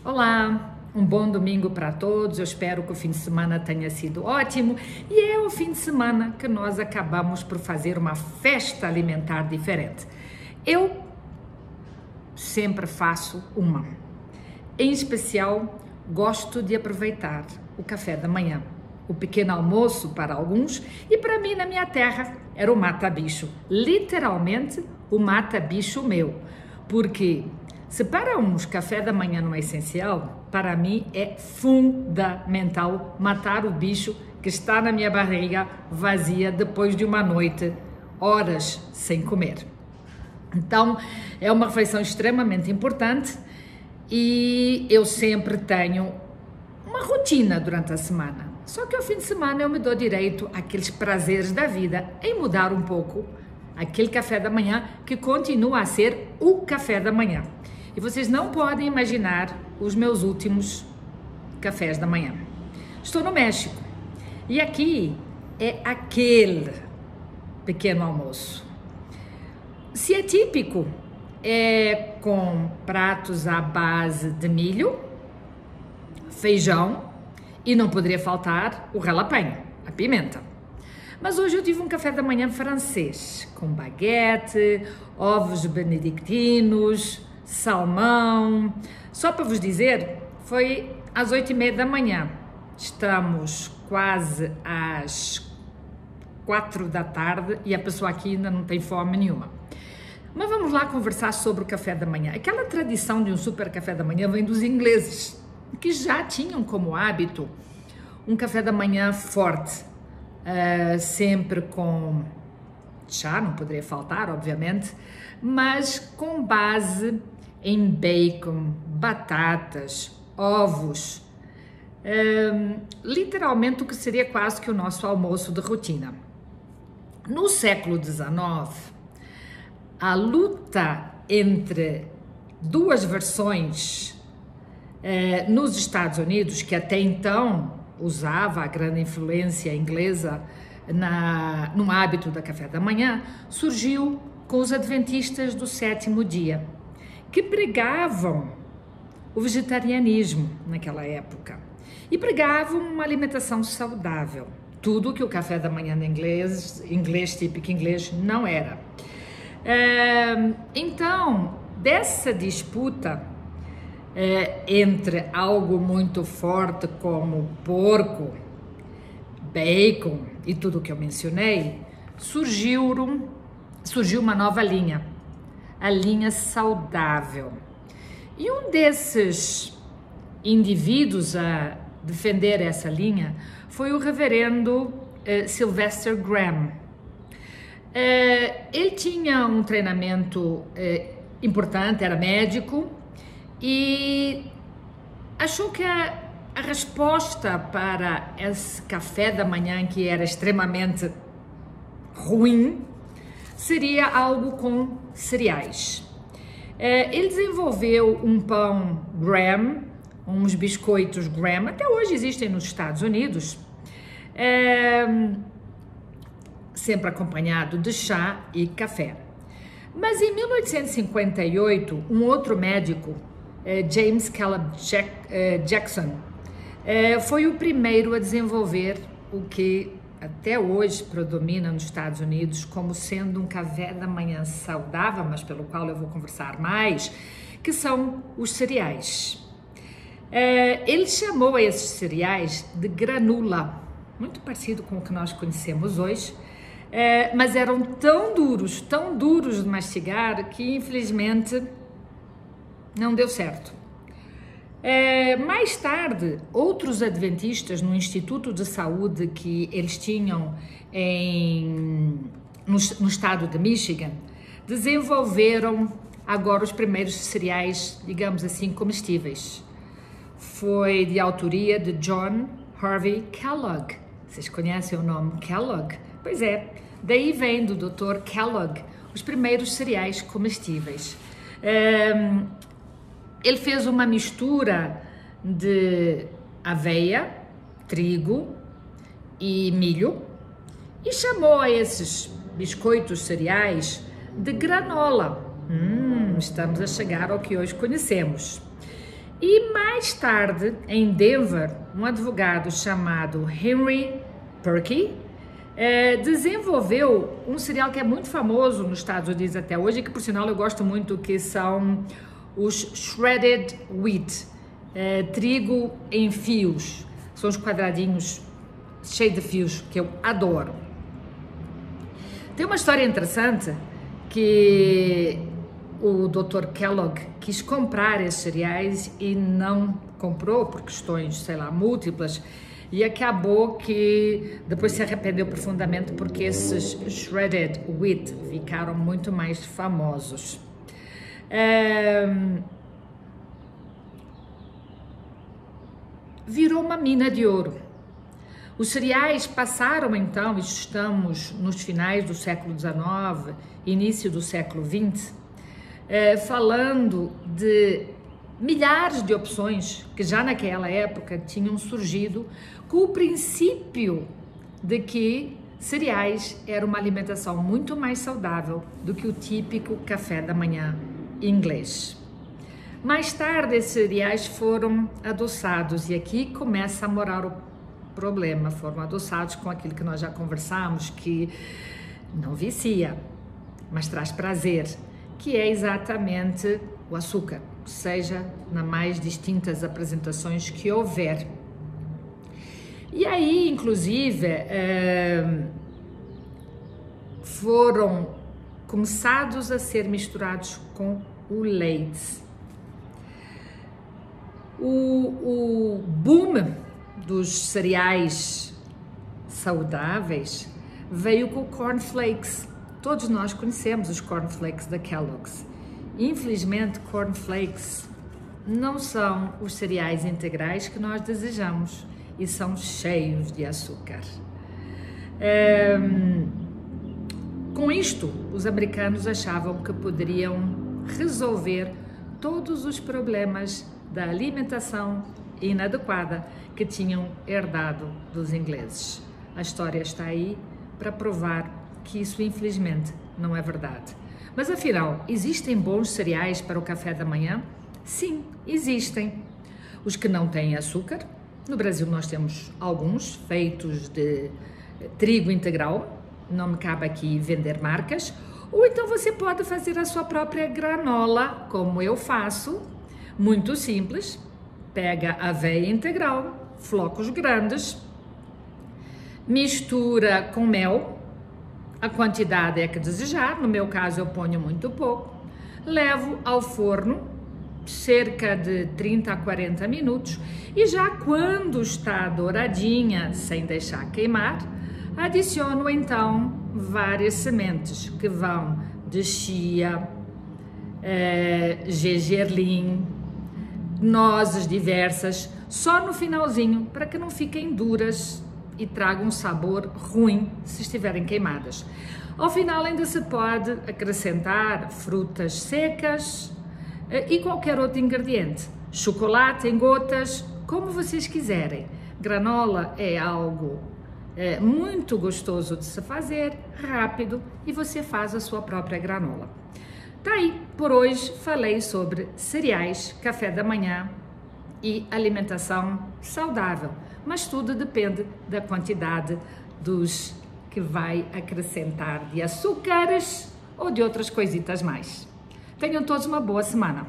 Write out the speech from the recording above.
Olá, um bom domingo para todos. Eu espero que o fim de semana tenha sido ótimo e é o fim de semana que nós acabamos por fazer uma festa alimentar diferente. Eu sempre faço uma. Em especial, gosto de aproveitar o café da manhã, o pequeno almoço para alguns e para mim na minha terra era o mata-bicho, literalmente o mata-bicho meu, porque se para uns café da manhã não é essencial, para mim é fundamental matar o bicho que está na minha barriga vazia depois de uma noite, horas sem comer. Então, é uma refeição extremamente importante e eu sempre tenho uma rotina durante a semana. Só que ao fim de semana eu me dou direito àqueles prazeres da vida em mudar um pouco aquele café da manhã que continua a ser o café da manhã. E vocês não podem imaginar os meus últimos cafés da manhã. Estou no México e aqui é aquele pequeno almoço. Se é típico, é com pratos à base de milho, feijão e não poderia faltar o ralapenho, a pimenta. Mas hoje eu tive um café da manhã francês, com baguete, ovos benedictinos, salmão. Só para vos dizer, foi às 8h30 da manhã. Estamos quase às 4 da tarde e a pessoa aqui ainda não tem fome nenhuma. Mas vamos lá conversar sobre o café da manhã. Aquela tradição de um super café da manhã vem dos ingleses, que já tinham como hábito um café da manhã forte, sempre com chá, não poderia faltar, obviamente, mas com base em bacon, batatas, ovos, literalmente o que seria quase que o nosso almoço de rotina. No século XIX, a luta entre duas versões nos Estados Unidos, que até então usava a grande influência inglesa no hábito da café da manhã, surgiu com os adventistas do sétimo dia, que pregavam o vegetarianismo naquela época e pregavam uma alimentação saudável, tudo que o café da manhã inglês típico inglês não era. Então, dessa disputa entre algo muito forte como porco, bacon e tudo o que eu mencionei, surgiu uma nova linha, a linha saudável. E um desses indivíduos a defender essa linha foi o reverendo Sylvester Graham. Ele tinha um treinamento importante, era médico e achou que a resposta para esse café da manhã que era extremamente ruim seria algo com cereais. Ele desenvolveu um pão Graham, uns biscoitos Graham, até hoje existem nos Estados Unidos, sempre acompanhado de chá e café. Mas em 1858, um outro médico, James Caleb Jackson, foi o primeiro a desenvolver o que até hoje predomina nos Estados Unidos como sendo um café da manhã saudável, mas pelo qual eu vou conversar mais, que são os cereais. Ele chamou esses cereais de granula, muito parecido com o que nós conhecemos hoje, mas eram tão duros de mastigar que infelizmente não deu certo. Mais tarde, outros adventistas no Instituto de Saúde que eles tinham no estado de Michigan desenvolveram agora os primeiros cereais, digamos assim, comestíveis. Foi de autoria de John Harvey Kellogg. Vocês conhecem o nome Kellogg? Pois é, daí vem do Dr. Kellogg os primeiros cereais comestíveis. Ele fez uma mistura de aveia, trigo e milho e chamou a esses biscoitos cereais de granola. Estamos a chegar ao que hoje conhecemos. E mais tarde, em Denver, um advogado chamado Henry Perky desenvolveu um cereal que é muito famoso nos Estados Unidos até hoje, que por sinal eu gosto muito, que são os shredded wheat, trigo em fios, são os quadradinhos cheios de fios que eu adoro. Tem uma história interessante que o Dr. Kellogg quis comprar esses cereais e não comprou por questões, sei lá, múltiplas, e acabou que depois se arrependeu profundamente porque esses shredded wheat ficaram muito mais famosos. Virou uma mina de ouro. Os cereais passaram então, estamos nos finais do século XIX, início do século XX, falando de milhares de opções que já naquela época tinham surgido com o princípio de que cereais era uma alimentação muito mais saudável do que o típico café da manhã inglês. Mais tarde, esses cereais foram adoçados e aqui começa a morar o problema. Foram adoçados com aquilo que nós já conversamos, que não vicia, mas traz prazer, que é exatamente o açúcar, seja nas mais distintas apresentações que houver. E aí, inclusive, foram começados a ser misturados com o leite. O boom dos cereais saudáveis veio com o cornflakes. Todos nós conhecemos os cornflakes da Kellogg's. Infelizmente, cornflakes não são os cereais integrais que nós desejamos e são cheios de açúcar. Com isto, os americanos achavam que poderiam resolver todos os problemas da alimentação inadequada que tinham herdado dos ingleses. A história está aí para provar que isso, infelizmente, não é verdade. Mas afinal, existem bons cereais para o café da manhã? Sim, existem. Os que não têm açúcar, no Brasil nós temos alguns feitos de trigo integral, não me cabe aqui vender marcas, ou então você pode fazer a sua própria granola, como eu faço, muito simples. Pega aveia integral, flocos grandes, mistura com mel, a quantidade é que desejar, no meu caso eu ponho muito pouco, levo ao forno cerca de 30 a 40 minutos e já quando está douradinha, sem deixar queimar, adiciono então várias sementes que vão de chia, gergelim, nozes diversas, só no finalzinho, para que não fiquem duras e tragam um sabor ruim se estiverem queimadas. Ao final ainda se pode acrescentar frutas secas e qualquer outro ingrediente, chocolate em gotas, como vocês quiserem. Granola é algo muito gostoso de se fazer, rápido, e você faz a sua própria granola. Tá aí, por hoje falei sobre cereais, café da manhã e alimentação saudável, mas tudo depende da quantidade dos que vai acrescentar de açúcares ou de outras coisitas mais. Tenham todos uma boa semana.